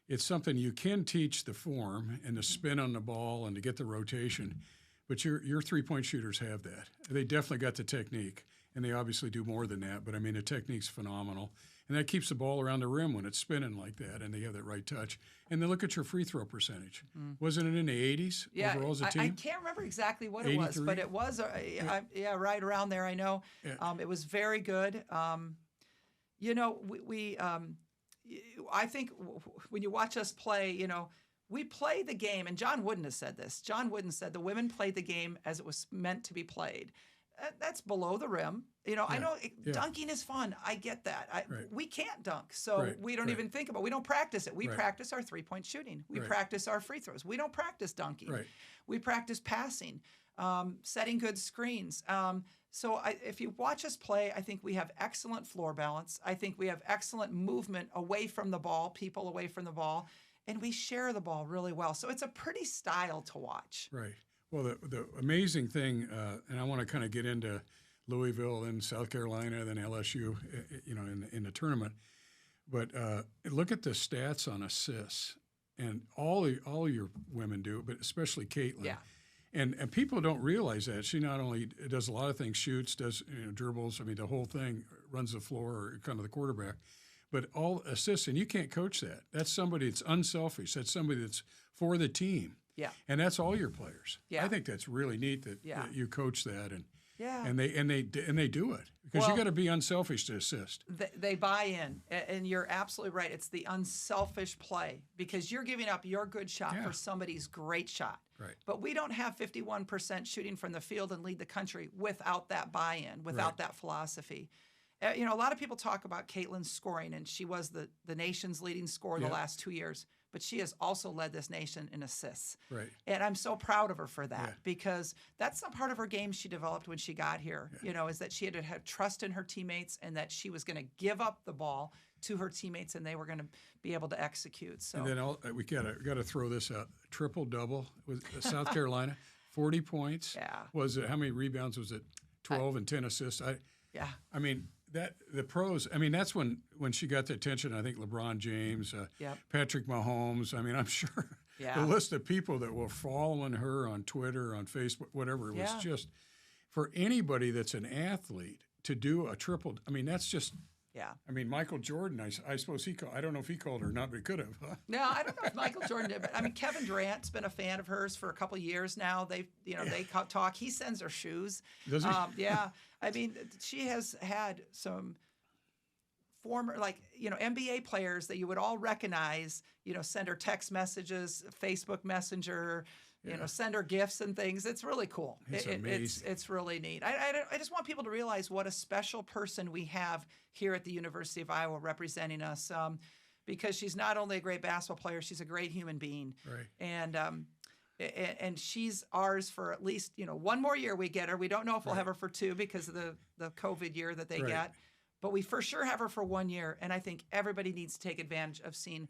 It's something you can teach the form and the spin on the ball and to get the rotation, but your three-point shooters have that. They definitely got the technique, and they obviously do more than that, but, I mean, the technique's phenomenal. And that keeps the ball around the rim when it's spinning like that, and they have that right touch. And then look at your free throw percentage. Wasn't it in the 80s overall as a team? I can't remember exactly what it was, but it was, right around there, I know. Yeah. It was very good. I think when you watch us play, we play the game, and John Wooden has said this. John Wooden said the women played the game as it was meant to be played. That's below the rim. I know dunking is fun. I get that. We can't dunk, so we don't even think about it. We don't practice it. We practice our three-point shooting. We practice our free throws. We don't practice dunking. We practice passing, setting good screens. So if you watch us play, I think we have excellent floor balance. I think we have excellent movement away from the ball, people away from the ball, and we share the ball really well. So it's a pretty style to watch. Right. Well, the amazing thing, and I want to kind of get into Louisville and South Carolina, then LSU, in the tournament. But look at the stats on assists, and all your women do, but especially Caitlin. Yeah. And people don't realize that she not only does a lot of things, shoots, does dribbles. I mean, the whole thing, runs the floor, or kind of the quarterback. But all assists, and you can't coach that. That's somebody that's unselfish. That's somebody that's for the team. Yeah. And that's all your players. Yeah. I think that's really neat that you coach that and they do it because you got to be unselfish to assist. They buy in, and you're absolutely right. It's the unselfish play because you're giving up your good shot for somebody's great shot. Right. But we don't have 51% shooting from the field and lead the country without that buy-in, without that philosophy. A lot of people talk about Caitlin's scoring, and she was the nation's leading scorer the last 2 years. But she has also led this nation in assists. Right. And I'm so proud of her for that because that's some part of her game she developed when she got here, is that she had to have trust in her teammates and that she was going to give up the ball to her teammates and they were going to be able to execute. So and then we got to throw this out. Triple-double with South Carolina, 40 points. Yeah. Was it, how many rebounds was it? 12 and 10 assists. I mean, the pros, I mean, that's when she got the attention, I think LeBron James, Patrick Mahomes. I mean, I'm sure the list of people that were following her on Twitter, on Facebook, whatever, it was just, for anybody that's an athlete to do a triple, I mean, that's just, I mean, Michael Jordan, I suppose I don't know if he called her or not, but he could have. Huh? No, I don't know if Michael Jordan did, but I mean, Kevin Durant's been a fan of hers for a couple of years now. They talk. He sends her shoes. Does he? Yeah. I mean, she has had some former, NBA players that you would all recognize, send her text messages, Facebook Messenger, send her gifts and things. It's really cool. It's really neat. I just want people to realize what a special person we have here at the University of Iowa representing us. because she's not only a great basketball player, she's a great human being. Right. And she's ours for at least, one more year we get her. We don't know if we'll have her for 2 because of the COVID year that they get. But we for sure have her for 1 year. And I think everybody needs to take advantage of seeing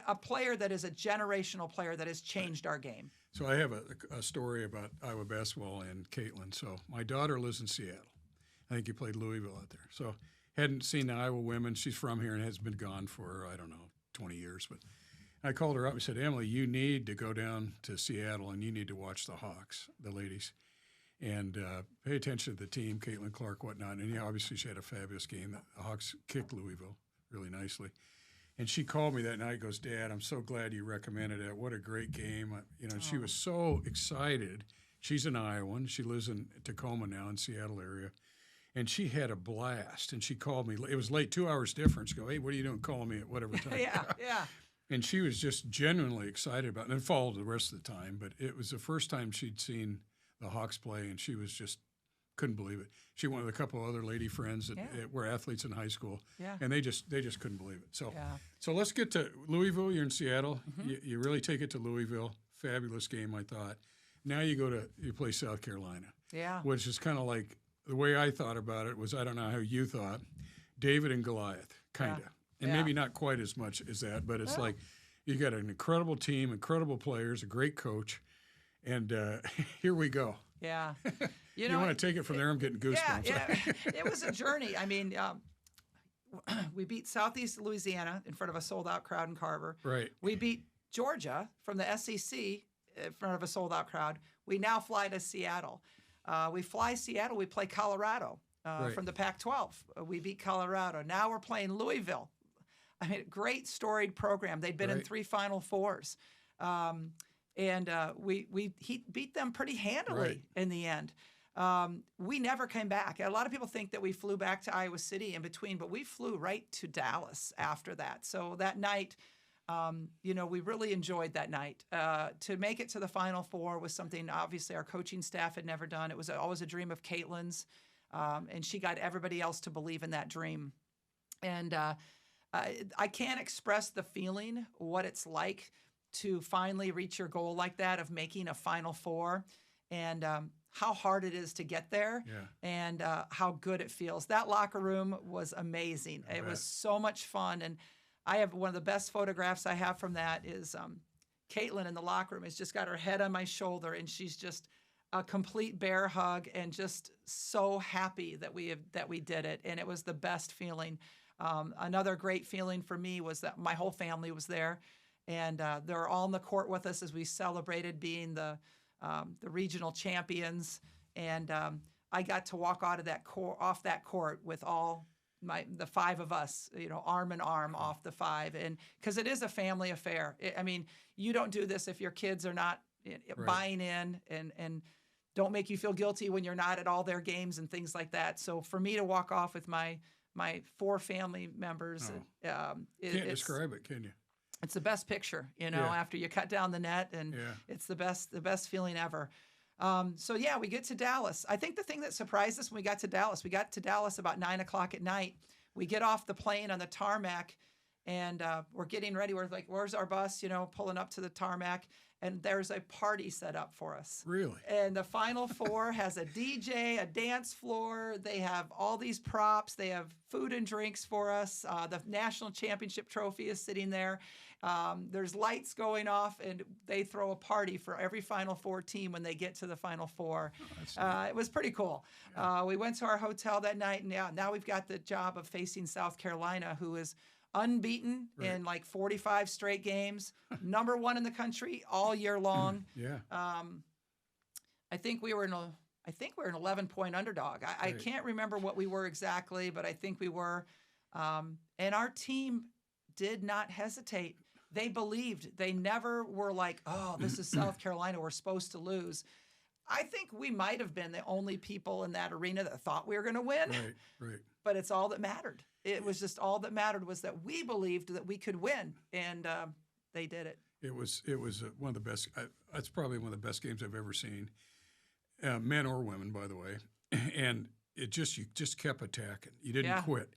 a player that is a generational player that has changed our game. So I have a story about Iowa basketball and Caitlin. So my daughter lives in Seattle. I think you played Louisville out there. So hadn't seen the Iowa women. She's from here and has been gone for, 20 years. But I called her up and said, Emily, you need to go down to Seattle and you need to watch the Hawks, the ladies, and pay attention to the team, Caitlin Clark, whatnot. And obviously she had a fabulous game. The Hawks kicked Louisville really nicely. And she called me that night, goes, Dad, I'm so glad you recommended it. What a great game. She was so excited. She's an Iowan. She lives in Tacoma now in Seattle area. And she had a blast. And she called me. It was late, 2 hours difference. Go, hey, what are you doing calling me at whatever time? Yeah. And she was just genuinely excited about it. And followed the rest of the time. But it was the first time she'd seen the Hawks play, and she was just couldn't believe it. She went with a couple other lady friends that were athletes in high school, and they just couldn't believe it. So let's get to Louisville. You're in Seattle. You really take it to Louisville. Fabulous game, I thought. Now you play South Carolina, which is kind of like the way I thought about it was, I don't know how you thought, David and Goliath, kind of. And maybe not quite as much as that, but it's like you got an incredible team, incredible players, a great coach, and here we go. Yeah. You want to take it from there? I'm getting goosebumps. Yeah. It was a journey. I mean, we beat Southeast Louisiana in front of a sold-out crowd in Carver. Right. We beat Georgia from the SEC in front of a sold-out crowd. We now fly to Seattle. We fly Seattle. We play Colorado from the Pac-12. We beat Colorado. Now we're playing Louisville. I mean, great storied program. They'd been in 3 Final Fours. And we beat them pretty handily in the end. We never came back. A lot of people think that we flew back to Iowa City in between, but we flew right to Dallas after that. So that night, we really enjoyed that night. To make it to the Final Four was something obviously our coaching staff had never done. It was always a dream of Caitlin's, and she got everybody else to believe in that dream. And I can't express the feeling, what it's like to finally reach your goal like that of making a Final Four, and how hard it is to get there, and how good it feels. That locker room was amazing. It was so much fun, and I have one of the best photographs I have from that is Caitlin in the locker room has just got her head on my shoulder, and she's just a complete bear hug and just so happy that we did it, and it was the best feeling. Another great feeling for me was that my whole family was there. And they're all in the court with us as we celebrated being the regional champions. And I got to walk out of off that court with all the 5 of us, arm in arm off the 5, and because it is a family affair. You don't do this if your kids are not buying in and don't make you feel guilty when you're not at all their games and things like that. So for me to walk off with my 4 family members, can't describe it, can you? It's the best picture, after you cut down the net, and it's the best feeling ever. We get to Dallas. I think the thing that surprised us when we got to Dallas about 9:00 at night. We get off the plane on the tarmac, and we're getting ready. We're like, where's our bus? Pulling up to the tarmac, and there's a party set up for us. Really? And the Final Four has a DJ, a dance floor. They have all these props. They have food and drinks for us. The national championship trophy is sitting there. There's lights going off, and they throw a party for every Final Four team when they get to the Final Four. It was pretty cool. We went to our hotel that night, and now we've got the job of facing South Carolina, who is unbeaten in like 45 straight games, number 1 in the country all year long. I think we were an 11-point underdog. I can't remember what we were exactly, but I think we were. And our team did not hesitate. They believed. They never were like, oh, this is South Carolina, we're supposed to lose. I think we might have been the only people in that arena that thought we were going to win. Right. But it's all that mattered. It was just all that mattered was that we believed that we could win, and they did it. It was one of the best. That's probably one of the best games I've ever seen, men or women, by the way. And you just kept attacking. You didn't quit.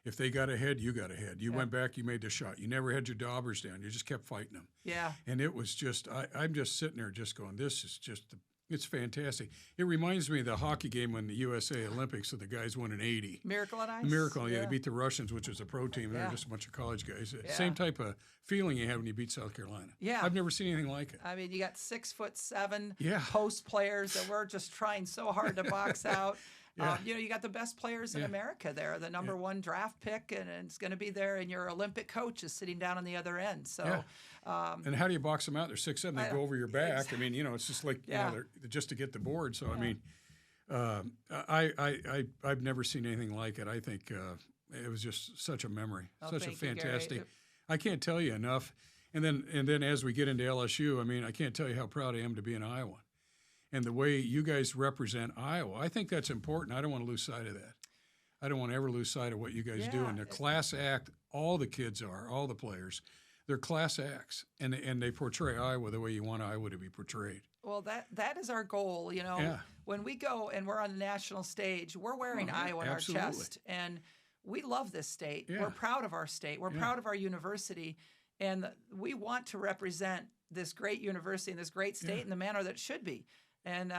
If they got ahead, you got ahead. You went back, you made the shot. You never had your daubers down. You just kept fighting them. Yeah. And it was just, I'm just sitting there just going, this is just, it's fantastic. It reminds me of the hockey game when the USA Olympics, so the guys won in 80. Miracle on Ice? Miracle, yeah. They beat the Russians, which was a pro team. They're just a bunch of college guys. Same type of feeling you have when you beat South Carolina. Yeah. I've never seen anything like it. I mean, you got 6'7" Yeah. post players that were just trying so hard to box out. You got the best players in America there, the number one draft pick, and it's going to be there, and your Olympic coach is sitting down on the other end. So, and how do you box them out? They're 6'7". They go over your back. I mean, it's just like they're just to get the board. So I mean, I've never seen anything like it. I think it was just such a memory, such a fantastic. I can't tell you enough. And then as we get into LSU, I mean, I can't tell you how proud I am to be an Iowan. And the way you guys represent Iowa, I think that's important. I don't want to lose sight of that. I don't want to ever lose sight of what you guys do. And the class act, all the kids are, all the players, they're class acts. And they portray Iowa the way you want Iowa to be portrayed. Well, that is our goal. When we go and we're on the national stage, we're wearing Iowa on our chest. And we love this state. We're proud of our state. We're proud of our university. And we want to represent this great university and this great state in the manner that it should be. And,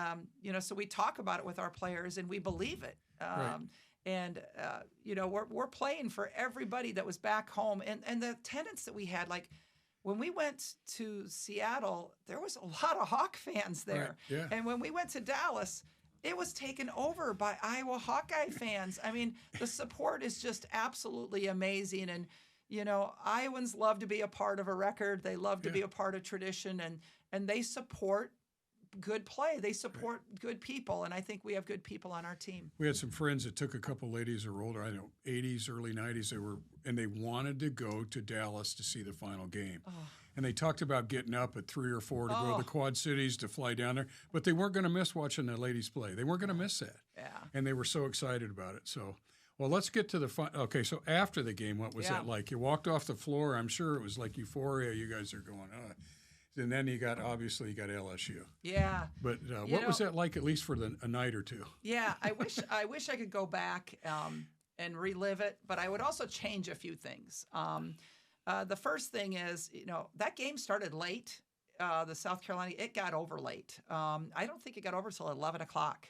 so we talk about it with our players and we believe it. And, we're playing for everybody that was back home. And the attendance that we had, like when we went to Seattle, there was a lot of Hawk fans there. Right. Yeah. And when we went to Dallas, it was taken over by Iowa Hawkeye fans. I mean, the support is just absolutely amazing. And, Iowans love to be a part of a record. They love to be a part of tradition, and they support good play. They support good people, and I think we have good people on our team. We had some friends that took a couple ladies that were older, 80s, early 90s. They wanted to go to Dallas to see the final game. Oh. And they talked about getting up at 3 or 4 to go to the Quad Cities to fly down there, but they weren't going to miss watching the ladies play. They weren't going to miss that. Yeah. And they were so excited about it. So, well, let's get to the fun. Okay, so after the game, what was that like? You walked off the floor. I'm sure it was like euphoria. You guys are going, and then you got LSU. Yeah. But what was that like, at least for a night or two? Yeah, I wish I could go back and relive it, but I would also change a few things. The first thing is, that game started late. The South Carolina, it got over late. I don't think it got over till 11 o'clock.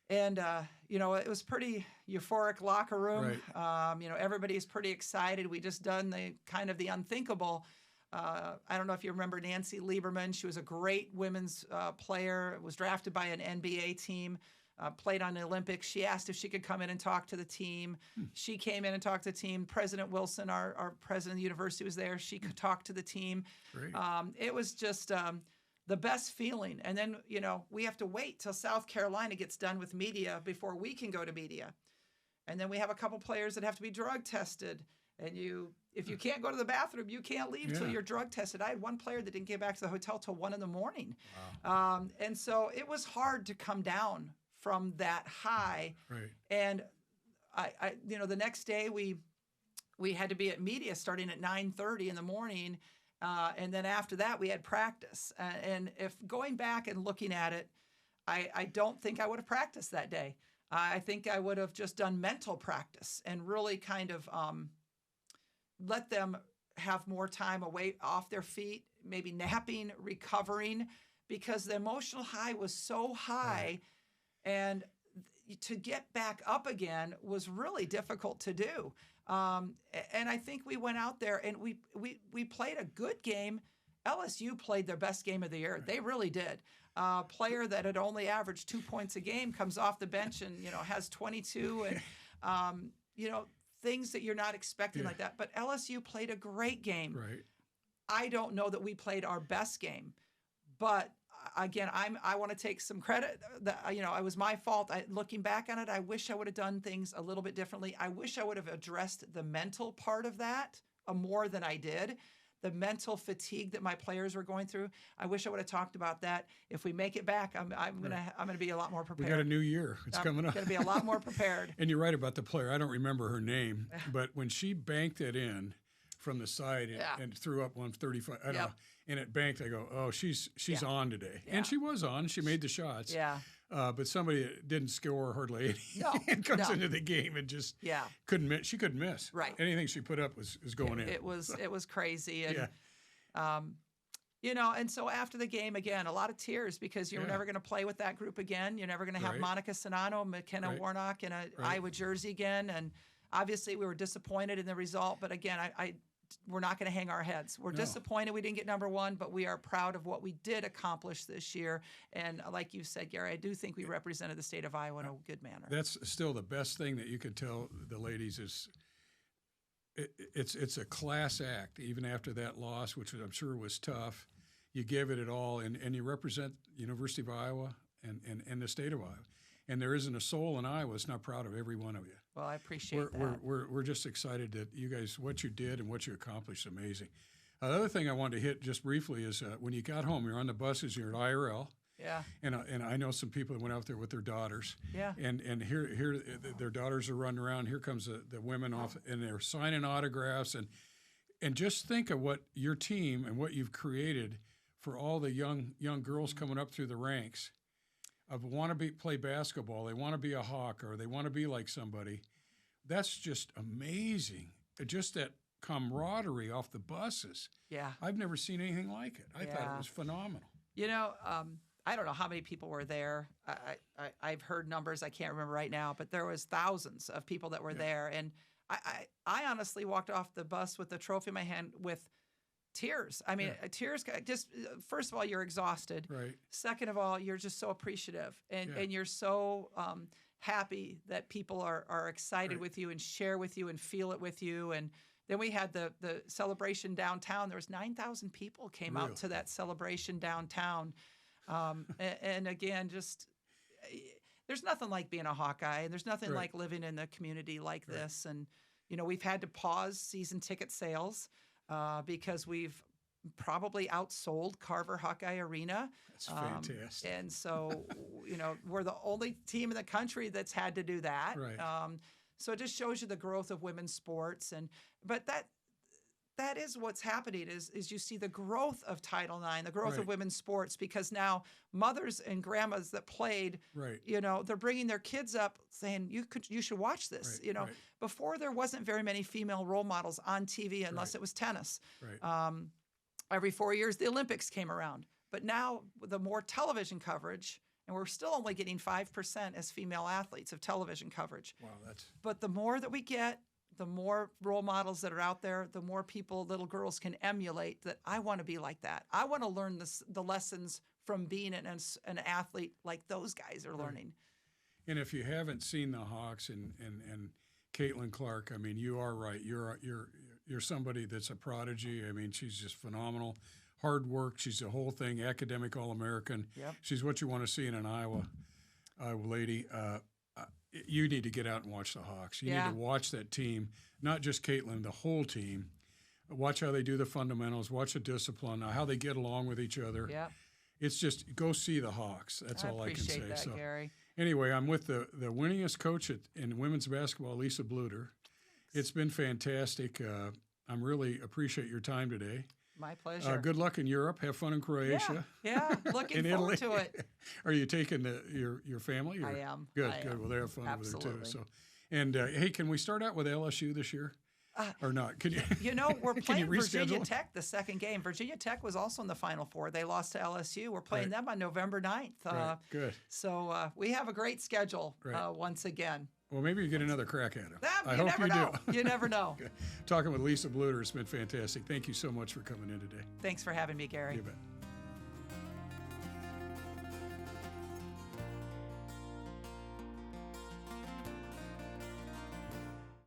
And, it was pretty euphoric locker room. Right. Everybody's pretty excited. We just done the unthinkable. I don't know if you remember Nancy Lieberman. She was a great women's player, was drafted by an NBA team, played on the Olympics. She asked if she could come in and talk to the team. She came in and talked to the team. President Wilson, our president of the university, was there. She could talk to the team. It was just the best feeling. And then, we have to wait till South Carolina gets done with media before we can go to media. And then we have a couple players that have to be drug tested. And if you can't go to the bathroom, you can't leave till you're drug tested. I had one player that didn't get back to the hotel till 1 a.m. Wow. And so it was hard to come down from that high. Right. And I the next day we had to be at media starting at 9:30 in the morning. And then after that, we had practice. And if going back and looking at it, I don't think I would have practiced that day. I think I would have just done mental practice and really kind of let them have more time away off their feet, maybe napping, recovering, because the emotional high was so high. And to get back up again was really difficult to do. And I think we went out there and we played a good game. LSU played their best game of the year. Right. They really did. Player that had only averaged 2 points a game comes off the bench and, has 22 and, things that you're not expecting like that. But LSU played a great game. Right. I don't know that we played our best game, but again, I want to take some credit. That it was my fault. Looking back on it, I wish I would have done things a little bit differently. I wish I would have addressed the mental part of that more than I did. The mental fatigue that my players were going through. I wish I would have talked about that. If we make it back, I'm gonna be a lot more prepared. We got a new year. It's coming up. Gonna be a lot more prepared. And you're right about the player. I don't remember her name, but when she banked it in from the side and threw up 135, I don't know, and it banked, I go, oh, she's on today. Yeah. And she was on. She made the shots. Yeah. But somebody that didn't score hardly any No, and comes no. into the game and just Yeah. couldn't miss. She couldn't miss. Right. Anything she put up was going in. It was crazy. And, Yeah. you know, and so after the game, again, a lot of tears because you're Yeah. never going to play with that group again. You're never going to have Right. Monica Sonano, McKenna Right. Warnock in a Right. Iowa jersey again. And obviously we were disappointed in the result. But again, we're not going to hang our heads. We're No. disappointed we didn't get number one, but we are proud of what we did accomplish this year. And like you said, Gary, I do think we represented the state of Iowa in a good manner. That's still the best thing that you can tell the ladies is it's a class act. Even after that loss, which I'm sure was tough, you give it all, and you represent University of Iowa and the state of Iowa. And there isn't a soul in Iowa that's not proud of every one of you. Well, I appreciate that. We're just excited that you guys, what you did and what you accomplished, is amazing. The other thing I wanted to hit just briefly is when you got home, you're on the buses, you're at IRL. Yeah. And I know some people that went out there with their daughters. Yeah. And here their daughters are running around. Here comes the women off, and they're signing autographs. And just think of what your team and what you've created for all the young girls coming up through the ranks of want to play basketball. They want to be a Hawk, or they want to be like somebody. That's just amazing. Just that camaraderie off the buses. Yeah. I've never seen anything like it. I thought Yeah. it was phenomenal. You know, I don't know how many people were there. I've heard numbers I can't remember right now, but there was thousands of people that were there. And I honestly walked off the bus with the trophy in my hand with tears. I mean, tears. Just first of all, you're exhausted. Right. Second of all, you're just so appreciative, and Yeah. and you're so happy that people are excited Right. with you and share with you and feel it with you. And then we had the celebration downtown. There was 9,000 people came out Really? to that celebration downtown. And again, just there's nothing like being a Hawkeye, and there's nothing Right. like living in a community like this. And you know, we've had to pause season ticket sales because we've probably outsold Carver Hawkeye Arena. That's fantastic. And so, you know, we're the only team in the country that's had to do that. Right. So it just shows you the growth of women's sports, but that is what's happening is you see the growth of Title IX, the growth Right. of women's sports, because now mothers and grandmas that played, Right. you know, they're bringing their kids up saying you should watch this. Right, You know, right. before there wasn't very many female role models on TV unless Right. it was tennis. Right. Every 4 years, the Olympics came around. But now, the more television coverage, and we're still only getting 5% as female athletes of television coverage. Wow, that's But the more that we get, the more role models that are out there, the more people, little girls can emulate that I want to be like that. I want to learn the lessons from being an athlete like those guys are learning. And if you haven't seen the Hawks and Caitlin Clark, I mean, you are right. You're somebody that's a prodigy. I mean, she's just phenomenal. Hard work. She's the whole thing. Academic All-American. Yep. She's what you want to see in an Iowa lady. You need to get out and watch the Hawks. You need to watch that team, not just Caitlin, the whole team. Watch how they do the fundamentals. Watch the discipline, how they get along with each other. Yeah. It's just go see the Hawks. That's all I can say. appreciate that, Gary. Anyway, I'm with the winningest coach in women's basketball, Lisa Bluder. It's been fantastic. I'm really appreciate your time today. My pleasure. Good luck in Europe. Have fun in Croatia. Yeah, looking In forward Italy. to it. Are you taking your family? Or? I am. Good, I good. am. Well, they have fun over there Absolutely. too. So, and hey, can we start out with LSU this year, or not? Can you? You know, we're Can you playing Virginia reschedule? Tech the second game. Virginia Tech was also in the Final Four. They lost to LSU. We're playing Right. them on November 9th. Right, good. So we have a great schedule Right. once again. Well, maybe you get another crack at it. I You hope never you know. do. You never know. Okay. Talking with Lisa Bluder, it's been fantastic. Thank you so much for coming in today. Thanks for having me, Gary. You bet.